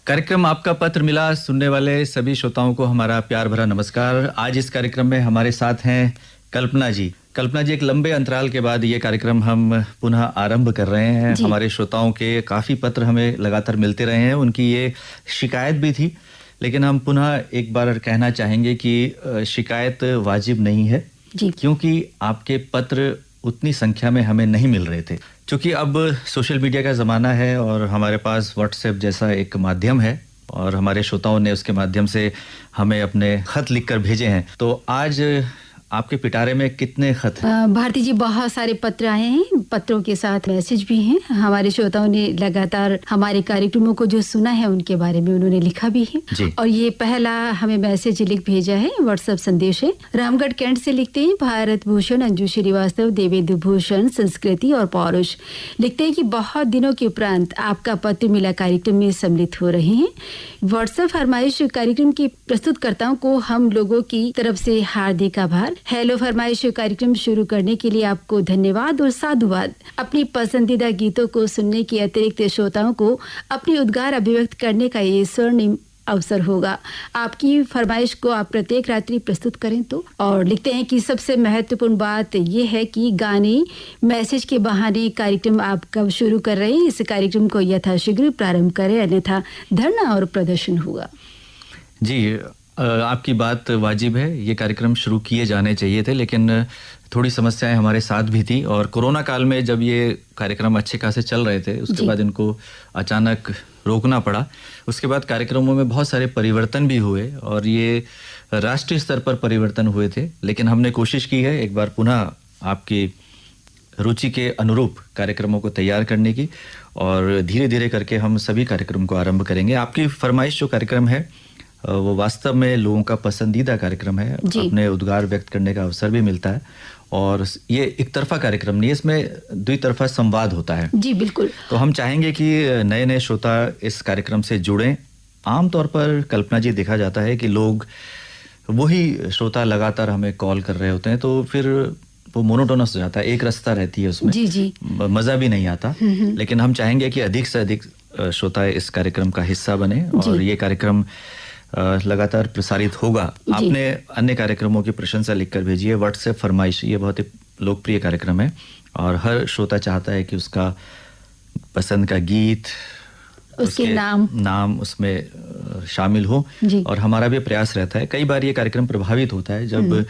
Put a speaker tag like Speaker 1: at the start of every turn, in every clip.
Speaker 1: कार्यक्रम आपका पत्र मिला सुनने वाले सभी श्रोताओं को हमारा प्यार भरा नमस्कार। आज इस कार्यक्रम में हमारे साथ हैं कल्पना जी। कल्पना जी, एक लंबे अंतराल के बाद ये कार्यक्रम हम पुनः आरंभ कर रहे हैं। हमारे श्रोताओं के काफ़ी पत्र हमें लगातार मिलते रहे हैं, उनकी ये शिकायत भी थी, लेकिन हम पुनः एक बार कहना चाहेंगे कि शिकायत वाजिब नहीं है जी, क्योंकि आपके पत्र उतनी संख्या में हमें नहीं मिल रहे थे। क्योंकि अब सोशल मीडिया का ज़माना है और हमारे पास व्हाट्सएप जैसा एक माध्यम है और हमारे श्रोताओं ने उसके माध्यम से हमें अपने खत लिखकर भेजे हैं। तो आज आपके पिटारे में कितने खत हैं?
Speaker 2: भारती जी, बहुत सारे पत्र आए हैं, पत्रों के साथ मैसेज भी हैं। हमारे श्रोताओं ने लगातार हमारे कार्यक्रमों को जो सुना है उनके बारे में उन्होंने लिखा भी है। और ये पहला हमें मैसेज लिख भेजा है, व्हाट्सएप संदेश है। रामगढ़ कैंट से लिखते हैं भारत भूषण, अंजू श्रीवास्तव, देवेंद्र भूषण, संस्कृति और पौरुष। लिखते हैं कि बहुत दिनों के उपरांत आपका पत्र मिला कार्यक्रम में सम्मिलित हो रहे हैं। व्हाट्सएप फरमाइश कार्यक्रम के प्रस्तुतकर्ताओं को हम लोगों की तरफ से हार्दिक आभार। हेलो फरमाइश कार्यक्रम शुरू करने के लिए आपको धन्यवाद और साधुवाद। अपनी पसंदीदा गीतों को सुनने के अतिरिक्त श्रोताओं को अपनी उद्गार अभिव्यक्त करने का ये स्वर्णिम अवसर होगा। आपकी फरमाइश को आप प्रत्येक रात्रि प्रस्तुत करें तो। और लिखते हैं कि सबसे महत्वपूर्ण बात ये है कि गाने मैसेज के बहाने कार्यक्रम आप कब शुरू कर रहे हैं, इस कार्यक्रम को यथाशीघ्र प्रारंभ करें, अन्यथा धरना और प्रदर्शन होगा।
Speaker 1: जी, आपकी बात वाजिब है, ये कार्यक्रम शुरू किए जाने चाहिए थे, लेकिन थोड़ी समस्याएं हमारे साथ भी थी। और कोरोना काल में जब ये कार्यक्रम अच्छे खासे चल रहे थे, उसके बाद इनको अचानक रोकना पड़ा। उसके बाद कार्यक्रमों में बहुत सारे परिवर्तन भी हुए और ये राष्ट्रीय स्तर पर परिवर्तन हुए थे, लेकिन हमने कोशिश की है एक बार पुनः आपकी रुचि के अनुरूप कार्यक्रमों को तैयार करने की, और धीरे धीरे करके हम सभी कार्यक्रम को आरंभ करेंगे। आपकी फरमाइश जो कार्यक्रम है वो वास्तव में लोगों का पसंदीदा कार्यक्रम है। अपने उद्गार व्यक्त करने का अवसर भी मिलता है और ये एक तरफा कार्यक्रम नहीं है, इसमें द्वितरफा संवाद होता है।
Speaker 2: जी बिल्कुल।
Speaker 1: तो हम चाहेंगे कि नए नए श्रोता इस कार्यक्रम से जुड़ें। आमतौर पर कल्पना जी देखा जाता है कि लोग वही श्रोता लगातार हमें कॉल कर रहे होते हैं, तो फिर वो मोनोटोनस हो जाता है, एक रास्ता रहती है उसमें।
Speaker 2: जी।
Speaker 1: मज़ा भी नहीं आता। लेकिन हम चाहेंगे कि अधिक से अधिक श्रोता इस कार्यक्रम का हिस्सा बने और ये कार्यक्रम लगातार प्रसारित होगा। आपने अन्य कार्यक्रमों की प्रशंसा लिखकर भेजी है। व्हाट्सएप फरमाइश ये बहुत ही लोकप्रिय कार्यक्रम है और हर श्रोता चाहता है कि उसका पसंद का गीत,
Speaker 2: उसके नाम
Speaker 1: उसमें शामिल हो। और हमारा भी प्रयास रहता है। कई बार ये कार्यक्रम प्रभावित होता है जब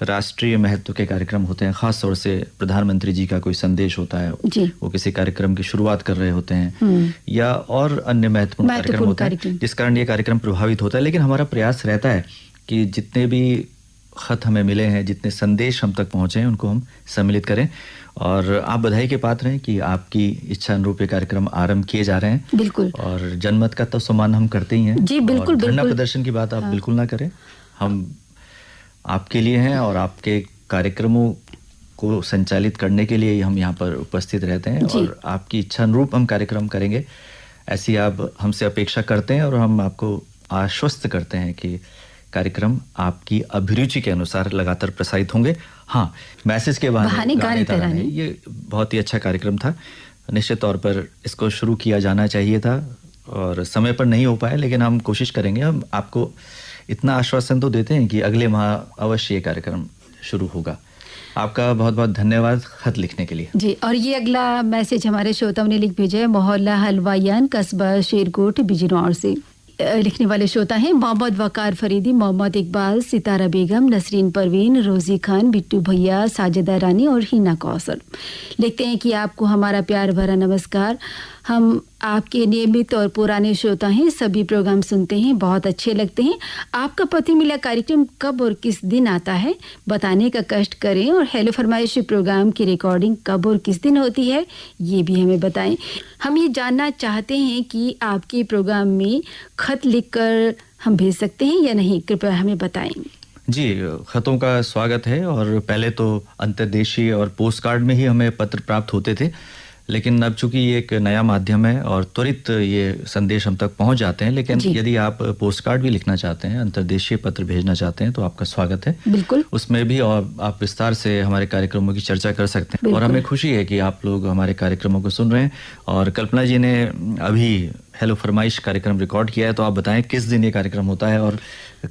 Speaker 1: राष्ट्रीय महत्व के कार्यक्रम होते हैं, खास तौर से प्रधानमंत्री जी का कोई संदेश होता है, वो किसी कार्यक्रम की शुरुआत कर रहे होते हैं या और अन्य महत्वपूर्ण कार्यक्रम होता है, जिस कारण ये कार्यक्रम प्रभावित होता है। लेकिन हमारा प्रयास रहता है कि जितने भी खत हमें मिले हैं, जितने संदेश हम तक पहुंचे हैं, उनको हम सम्मिलित करें। और आप बधाई के पात्र हैं कि आपकी इच्छा अनुरूप ये कार्यक्रम आरंभ किए जा रहे हैं।
Speaker 2: बिल्कुल।
Speaker 1: और जनमत का तो सम्मान हम करते ही हैं।
Speaker 2: जी बिल्कुल।
Speaker 1: धरना प्रदर्शन की बात आप बिल्कुल ना करें। हम आपके लिए हैं और आपके कार्यक्रमों को संचालित करने के लिए हम यहाँ पर उपस्थित रहते हैं और आपकी इच्छा अनुरूप हम कार्यक्रम करेंगे, ऐसी आप हमसे अपेक्षा करते हैं और हम आपको आश्वस्त करते हैं कि कार्यक्रम आपकी अभिरुचि के अनुसार लगातार प्रसारित होंगे। हाँ, मैसेज के बहाने गाने तराने, ये बहुत ही अच्छा कार्यक्रम था। निश्चित तौर पर इसको शुरू किया जाना चाहिए था और समय पर नहीं हो पाया, लेकिन हम कोशिश करेंगे। हम आपको इतना आश्वासन तो देते हैं कि अगले माह अवश्य ये कार्यक्रम शुरू होगा। आपका बहुत बहुत धन्यवाद खत लिखने के लिए।
Speaker 2: जी, और ये अगला मैसेज हमारे श्रोताओं ने लिख भेजा है। मोहल्ला हलवायान, कस्बा शेरकोट, बिजनौर से लिखने वाले श्रोता हैं मोहम्मद वकार फरीदी, मोहम्मद इकबाल, सितारा बेगम, नसरीन परवीन, रोजी खान, बिट्टू भैया, साजिदा रानी और हिना कौसर। लिखते हैं कि आपको हमारा प्यार भरा नमस्कार। हम आपके नियमित और पुराने श्रोता हैं, सभी प्रोग्राम सुनते हैं, बहुत अच्छे लगते हैं। आपका पत्र मिला कार्यक्रम कब और किस दिन आता है बताने का कष्ट करें, और हेलो फरमाइश प्रोग्राम की रिकॉर्डिंग कब और किस दिन होती है ये भी हमें बताएं। हम ये जानना चाहते हैं कि आपके प्रोग्राम में खत लिखकर हम भेज सकते हैं या नहीं, कृपया हमें बताएं।
Speaker 1: जी, खतों का स्वागत है। और पहले तो अंतर्देशीय और पोस्ट कार्ड में ही हमें पत्र प्राप्त होते थे, लेकिन अब चूंकि ये एक नया माध्यम है और त्वरित ये संदेश हम तक पहुंच जाते हैं। लेकिन यदि आप पोस्ट कार्ड भी लिखना चाहते हैं, अंतर्देशीय पत्र भेजना चाहते हैं, तो आपका स्वागत है।
Speaker 2: बिल्कुल।
Speaker 1: उसमें भी और आप विस्तार से हमारे कार्यक्रमों की चर्चा कर सकते हैं। और हमें खुशी है कि आप लोग हमारे कार्यक्रमों को सुन रहे हैं। और कल्पना जी ने अभी हेलो फरमाइश कार्यक्रम रिकॉर्ड किया है, तो आप बताएं किस दिन ये कार्यक्रम होता है और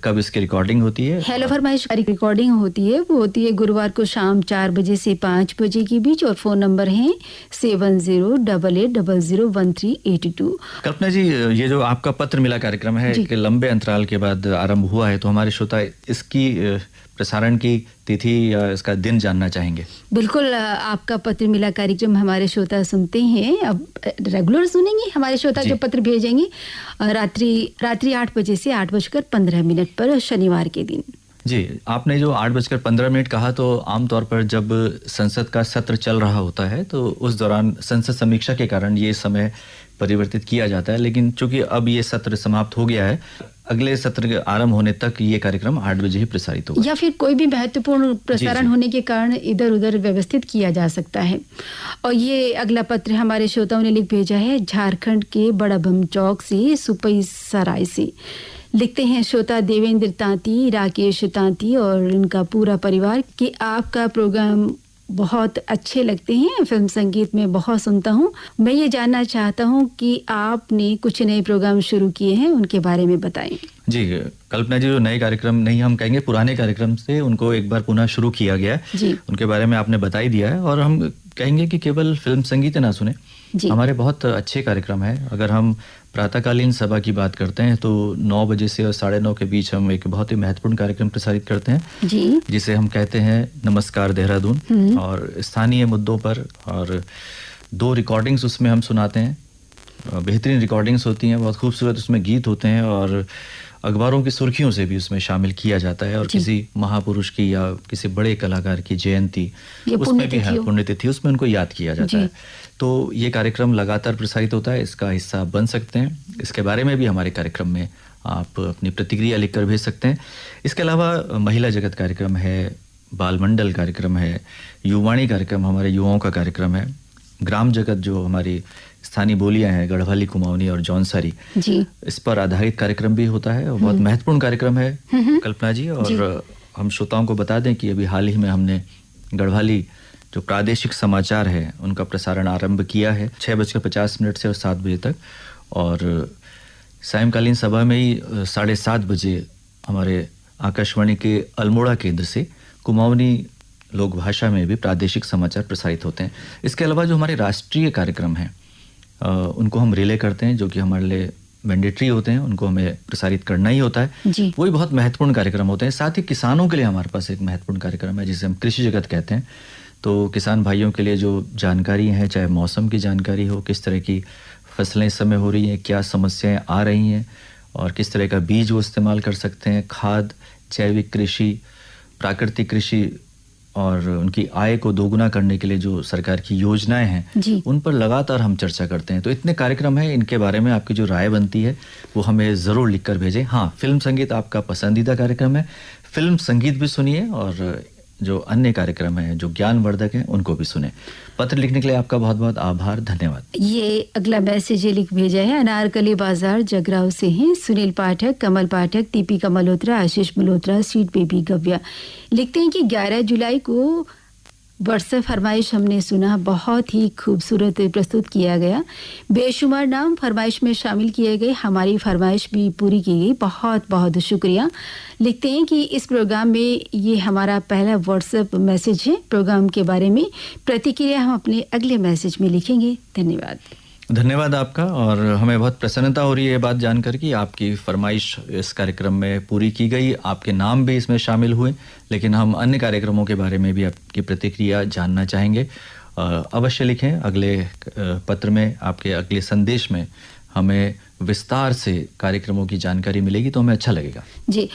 Speaker 1: कब इसकी रिकॉर्डिंग होती है?
Speaker 2: हेलो फरमाइश की रिकॉर्डिंग होती है, वो होती है गुरुवार को शाम 4 बजे से 5 बजे के बीच, और फोन नंबर है 7088001382।
Speaker 1: कल्पना जी, ये जो आपका पत्र मिला कार्यक्रम है कि लंबे अंतराल के बाद आरंभ हुआ है, तो हमारे श्रोता इसकी प्रसारण की तिथि या इसका दिन जानना चाहेंगे।
Speaker 2: बिल्कुल, आपका पत्र मिला कार्यक्रम हमारे श्रोता सुनते हैं, अब रेगुलर सुनेंगे। हमारे श्रोता जो पत्र भेजेंगे रात्रि 8 बजे से 8:15 पर शनिवार के दिन।
Speaker 1: जी, आपने जो 8:15 कहा, तो आमतौर पर जब संसद का सत्र चल रहा होता है तो उस दौरान संसद समीक्षा के कारण ये समय परिवर्तित किया जाता है, लेकिन चूंकि अब ये सत्र समाप्त हो गया है, अगले सत्र के आरंभ होने तक ये कार्यक्रम 8 बजे ही प्रसारित होगा।
Speaker 2: या फिर कोई भी महत्वपूर्ण प्रसारण होने के कारण इधर उधर व्यवस्थित किया जा सकता है। और ये अगला पत्र हमारे श्रोताओं ने लिख भेजा है झारखंड के बड़ा भम चौक से, सुपई सराय से। लिखते हैं श्रोता देवेंद्र तांती, राकेश तांती और इनका पूरा परिवार कि आपका प्रोग्राम बहुत अच्छे लगते हैं, फिल्म संगीत में बहुत सुनता हूँ। मैं ये जानना चाहता हूँ कि आपने कुछ नए प्रोग्राम शुरू किए हैं, उनके बारे में बताएं।
Speaker 1: जी कल्पना जी, जो नए कार्यक्रम नहीं हम कहेंगे, पुराने कार्यक्रम से उनको एक बार पुनः शुरू किया गया है, उनके बारे में आपने बता ही दिया है। और हम कहेंगे कि केवल फिल्म संगीत ना सुने, हमारे बहुत अच्छे कार्यक्रम है। अगर हम प्रातःकालीन सभा की बात करते हैं तो 9 बजे से और 9:30 के बीच हम एक बहुत ही महत्वपूर्ण कार्यक्रम प्रसारित करते हैं जिसे हम कहते हैं नमस्कार देहरादून, और स्थानीय मुद्दों पर, और 2 रिकॉर्डिंग्स उसमें हम सुनाते हैं। बेहतरीन रिकॉर्डिंग्स होती हैं, बहुत खूबसूरत उसमें गीत होते हैं, और अखबारों की सुर्खियों से भी उसमें शामिल किया जाता है। और किसी महापुरुष की या किसी बड़े कलाकार की जयंती, उसमें भी है पुण्यतिथि, उसमें उनको याद किया जाता है। तो ये कार्यक्रम लगातार प्रसारित होता है, इसका हिस्सा बन सकते हैं। इसके बारे में भी हमारे कार्यक्रम में आप अपनी प्रतिक्रिया लिखकर भेज सकते हैं। इसके अलावा महिला जगत कार्यक्रम है, बाल मंडल कार्यक्रम है, युवाणी कार्यक्रम हमारे युवाओं का कार्यक्रम है, ग्राम जगत जो हमारी स्थानीय बोलियां हैं, गढ़वाली, कुमाऊनी और जौनसारी, इस पर आधारित कार्यक्रम भी होता है और बहुत महत्वपूर्ण कार्यक्रम है कल्पना जी। और हम श्रोताओं को बता दें कि अभी हाल ही में हमने गढ़वाली जो प्रादेशिक समाचार है उनका प्रसारण आरंभ किया है 6:50 से और 7 बजे तक, और सायंकालीन सभा में ही 7:30 बजे हमारे आकाशवाणी के अल्मोड़ा केंद्र से कुमाऊनी लोक भाषा में भी प्रादेशिक समाचार प्रसारित होते हैं। इसके अलावा जो हमारे राष्ट्रीय कार्यक्रम हैं उनको हम रिले करते हैं, जो कि हमारे लिए मैंडेटरी होते हैं, उनको हमें प्रसारित करना ही होता है। वो भी बहुत महत्वपूर्ण कार्यक्रम होते हैं। साथ ही किसानों के लिए हमारे पास एक महत्वपूर्ण कार्यक्रम है जिसे हम कृषि जगत कहते हैं। तो किसान भाइयों के लिए जो जानकारी है, चाहे मौसम की जानकारी हो, किस तरह की फसलें इस समय हो रही हैं, क्या समस्याएं आ रही हैं और किस तरह का बीज वो इस्तेमाल कर सकते हैं, खाद, जैविक कृषि, प्राकृतिक कृषि, और उनकी आय को दोगुना करने के लिए जो सरकार की योजनाएं हैं उन पर लगातार हम चर्चा करते हैं। तो इतने कार्यक्रम हैं, इनके बारे में आपकी जो राय बनती है वो हमें ज़रूर लिखकर भेजें। हाँ, फिल्म संगीत आपका पसंदीदा कार्यक्रम है, फिल्म संगीत भी सुनिए, और जो अन्य कार्यक्रम हैं जो ज्ञानवर्धक हैं उनको भी सुने। पत्र लिखने के लिए आपका बहुत बहुत आभार, धन्यवाद।
Speaker 2: ये अगला मैसेज लिख भेजा है अनारकली बाजार जगराव से हैं सुनील पाठक, कमल पाठक, दीपिका मल्होत्रा, आशीष मल्होत्रा, स्वीट बेबी गव्या। लिखते हैं कि 11 जुलाई को व्हाट्सएप फरमाइश हमने सुना, बहुत ही खूबसूरत प्रस्तुत किया गया, बेशुमार नाम फरमाइश में शामिल किए गए, हमारी फरमाइश भी पूरी की गई, बहुत बहुत शुक्रिया। लिखते हैं कि इस प्रोग्राम में ये हमारा पहला व्हाट्सएप मैसेज है। प्रोग्राम के बारे में प्रतिक्रिया हम अपने अगले मैसेज में लिखेंगे। धन्यवाद।
Speaker 1: धन्यवाद आपका, और हमें बहुत प्रसन्नता हो रही है ये बात जानकर कि आपकी फरमाइश इस कार्यक्रम में पूरी की गई, आपके नाम भी इसमें शामिल हुए। लेकिन हम अन्य कार्यक्रमों के बारे में भी आपकी प्रतिक्रिया जानना चाहेंगे। अवश्य लिखें, अगले पत्र में, आपके अगले संदेश में हमें विस्तार से कार्यक्रमों की जानकारी मिलेगी तो हमें अच्छा लगेगा।
Speaker 2: जी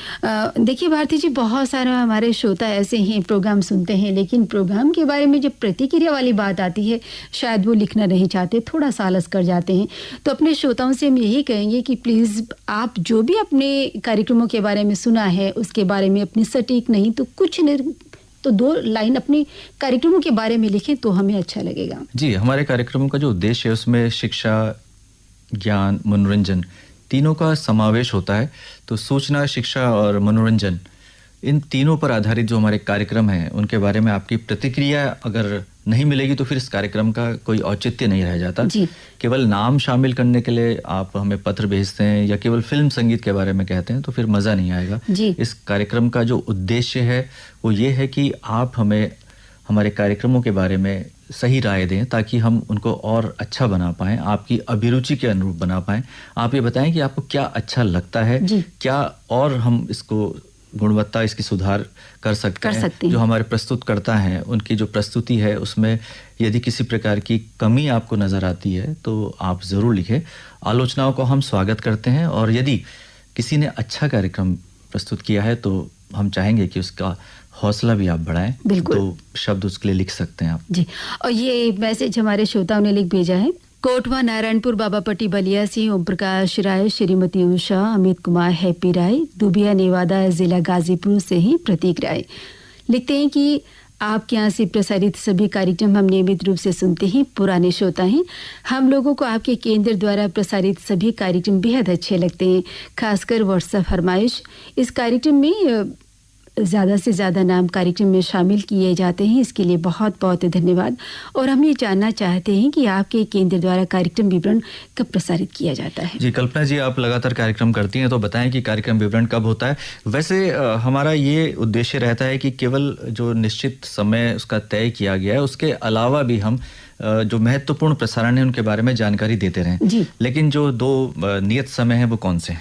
Speaker 2: देखिए भारती जी, बहुत सारे हमारे श्रोता ऐसे हैं प्रोग्राम सुनते हैं, लेकिन प्रोग्राम के बारे में जब प्रतिक्रिया वाली बात आती है शायद वो लिखना नहीं चाहते, थोड़ा सा आलस कर जाते हैं। तो अपने श्रोताओं से हम यही कहेंगे कि प्लीज़ आप जो भी अपने कार्यक्रमों के बारे में सुना है उसके बारे में अपनी सटीक नहीं तो कुछ नहीं तो 2 लाइन अपने कार्यक्रमों के बारे में लिखें तो हमें अच्छा लगेगा।
Speaker 1: जी, हमारे कार्यक्रमों का जो उद्देश्य है उसमें शिक्षा, ज्ञान, मनोरंजन तीनों का समावेश होता है। तो सूचना, शिक्षा और मनोरंजन, इन तीनों पर आधारित जो हमारे कार्यक्रम हैं उनके बारे में आपकी प्रतिक्रिया अगर नहीं मिलेगी तो फिर इस कार्यक्रम का कोई औचित्य नहीं रह जाता।
Speaker 2: जी।
Speaker 1: केवल नाम शामिल करने के लिए आप हमें पत्र भेजते हैं या केवल फिल्म संगीत के बारे में कहते हैं तो फिर मज़ा नहीं आएगा।
Speaker 2: जी।
Speaker 1: इस कार्यक्रम का जो उद्देश्य है वो ये है कि आप हमें हमारे कार्यक्रमों के बारे में सही राय दें ताकि हम उनको और अच्छा बना पाएं, आपकी अभिरुचि के अनुरूप बना पाएं। आप ये बताएं कि आपको क्या अच्छा लगता है, क्या और हम इसको गुणवत्ता इसकी सुधार कर सकते हैं। जो हमारे प्रस्तुतकर्ता हैं उनकी जो प्रस्तुति है उसमें यदि किसी प्रकार की कमी आपको नज़र आती है तो आप ज़रूर लिखें। आलोचनाओं को हम स्वागत करते हैं और यदि किसी ने अच्छा कार्यक्रम प्रस्तुत किया है तो हम चाहेंगे कि उसका हौसला भी आप बढ़ाएं। तो शब्द उसके लिए लिख सकते हैं आप।
Speaker 2: जी। और ये मैसेज हमारे श्रोताओं ने लिख भेजा है। कोटवा नारायणपुर बाबापट्टी बलिया से ओम प्रकाश राय, श्रीमती उषा, अमित कुमार, हैप्पी राय, दुबिया नेवादा जिला गाजीपुर से ही प्रतीक राय लिखते हैं कि आपके यहाँ से प्रसारित सभी कार्यक्रम हम नियमित रूप से सुनते हैं, पुराने श्रोता हैं। हम लोगों को आपके केंद्र द्वारा प्रसारित सभी कार्यक्रम बेहद अच्छे लगते हैं, खासकर व्हाट्सएप फरमाइश। इस कार्यक्रम में ज़्यादा से ज़्यादा नाम कार्यक्रम में शामिल किए जाते हैं, इसके लिए बहुत बहुत धन्यवाद। और हम ये जानना चाहते हैं कि आपके केंद्र द्वारा कार्यक्रम विवरण कब प्रसारित किया जाता है।
Speaker 1: जी कल्पना जी, आप लगातार कार्यक्रम करती हैं तो बताएं कि कार्यक्रम विवरण कब होता है। वैसे हमारा ये उद्देश्य रहता है कि केवल जो निश्चित समय उसका तय किया गया है उसके अलावा भी हम जो महत्वपूर्ण प्रसारण है उनके बारे में जानकारी देते रहें। लेकिन जो दो नियत समय है वो कौन से हैं?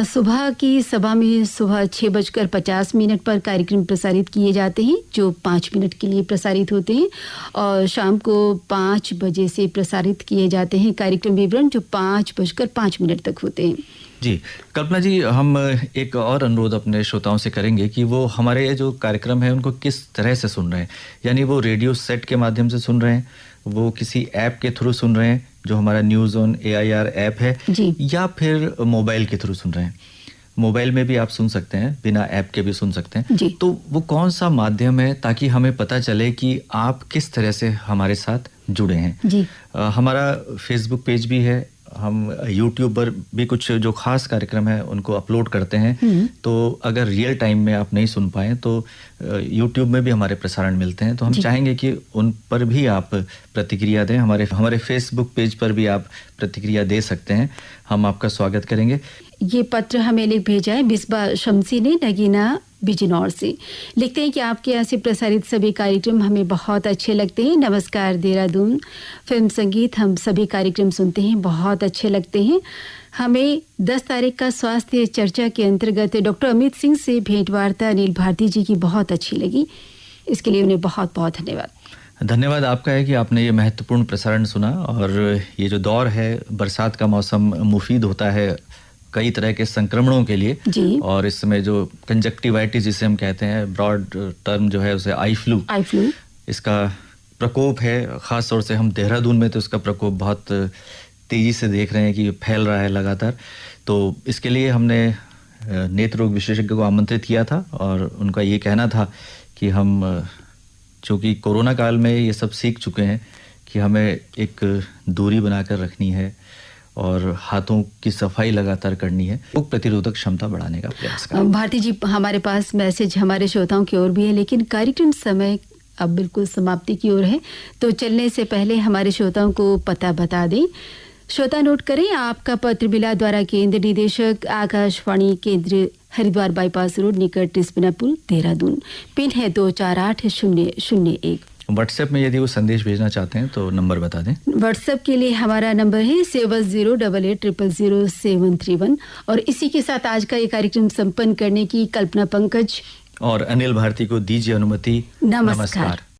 Speaker 2: सुबह की सभा में सुबह 6:50 पर कार्यक्रम प्रसारित किए जाते हैं जो 5 मिनट के लिए प्रसारित होते हैं, और शाम को 5 बजे से प्रसारित किए जाते हैं कार्यक्रम विवरण जो 5:05 तक होते हैं।
Speaker 1: जी कल्पना जी, हम एक और अनुरोध अपने श्रोताओं से करेंगे कि वो हमारे जो कार्यक्रम है उनको किस तरह से सुन रहे हैं। यानी वो रेडियो सेट के माध्यम से सुन रहे हैं, वो किसी ऐप के थ्रू सुन रहे हैं जो हमारा न्यूज़ ऑन AIR ऐप है, या फिर मोबाइल के थ्रू सुन रहे हैं। मोबाइल में भी आप सुन सकते हैं, बिना ऐप के भी सुन सकते हैं। तो वो कौन सा माध्यम है ताकि हमें पता चले कि आप किस तरह से हमारे साथ जुड़े हैं। हमारा फेसबुक पेज भी है, हम YouTube पर भी कुछ जो खास कार्यक्रम है उनको अपलोड करते हैं। तो अगर रियल टाइम में आप नहीं सुन पाए तो YouTube में भी हमारे प्रसारण मिलते हैं, तो हम चाहेंगे कि उन पर भी आप प्रतिक्रिया दें। हमारे फेसबुक पेज पर भी आप प्रतिक्रिया दे सकते हैं, हम आपका स्वागत करेंगे।
Speaker 2: ये पत्र हमें लिख भेजा है बिस्बा शमसी ने नगीना बिजनौर से। लिखते हैं कि आपके यहाँ से प्रसारित सभी कार्यक्रम हमें बहुत अच्छे लगते हैं। नमस्कार देहरादून फिल्म संगीत, हम सभी कार्यक्रम सुनते हैं, बहुत अच्छे लगते हैं। हमें 10 तारीख का स्वास्थ्य चर्चा के अंतर्गत डॉक्टर अमित सिंह से भेंटवार्ता अनिल भारती जी की बहुत अच्छी लगी, इसके लिए उन्हें बहुत बहुत धन्यवाद।
Speaker 1: धन्यवाद आपका है कि आपने ये महत्वपूर्ण प्रसारण सुना। और ये जो दौर है, बरसात का मौसम मुफीद होता है कई तरह के संक्रमणों के लिए, और इस समय जो कंजक्टिवाइटिस जिसे हम कहते हैं, ब्रॉड टर्म जो है उसे आई फ्लू, इसका प्रकोप है। ख़ास तौर से हम देहरादून में तो इसका प्रकोप बहुत तेज़ी से देख रहे हैं कि फैल रहा है लगातार। तो इसके लिए हमने नेत्र रोग विशेषज्ञ को आमंत्रित किया था और उनका ये कहना था कि हम चूँकि कोरोना काल में ये सब सीख चुके हैं कि हमें एक दूरी बनाकर रखनी है और हाथों की सफाई लगातार करनी है, रोग प्रतिरोधक क्षमता बढ़ाने का प्रयास करें।
Speaker 2: भारती जी, हमारे पास मैसेज हमारे श्रोताओं की ओर भी है, लेकिन कार्यक्रम समय अब बिल्कुल समाप्ति की ओर है, तो चलने से पहले हमारे श्रोताओं को पता बता दें। श्रोता नोट करें, आपका पत्र मिला द्वारा केंद्र निदेशक आकाशवाणी केंद्र, हरिद्वार बाईपास रोड निकट रिस्पना पुल, देहरादून। पिन है 248001।
Speaker 1: व्हाट्सएप में यदि वो संदेश भेजना चाहते हैं तो नंबर बता दें।
Speaker 2: व्हाट्सएप के लिए हमारा नंबर है 7088000731। और इसी के साथ आज का ये कार्यक्रम संपन्न करने की कल्पना पंकज
Speaker 1: और अनिल भारती को दीजिए अनुमति। नमस्कार।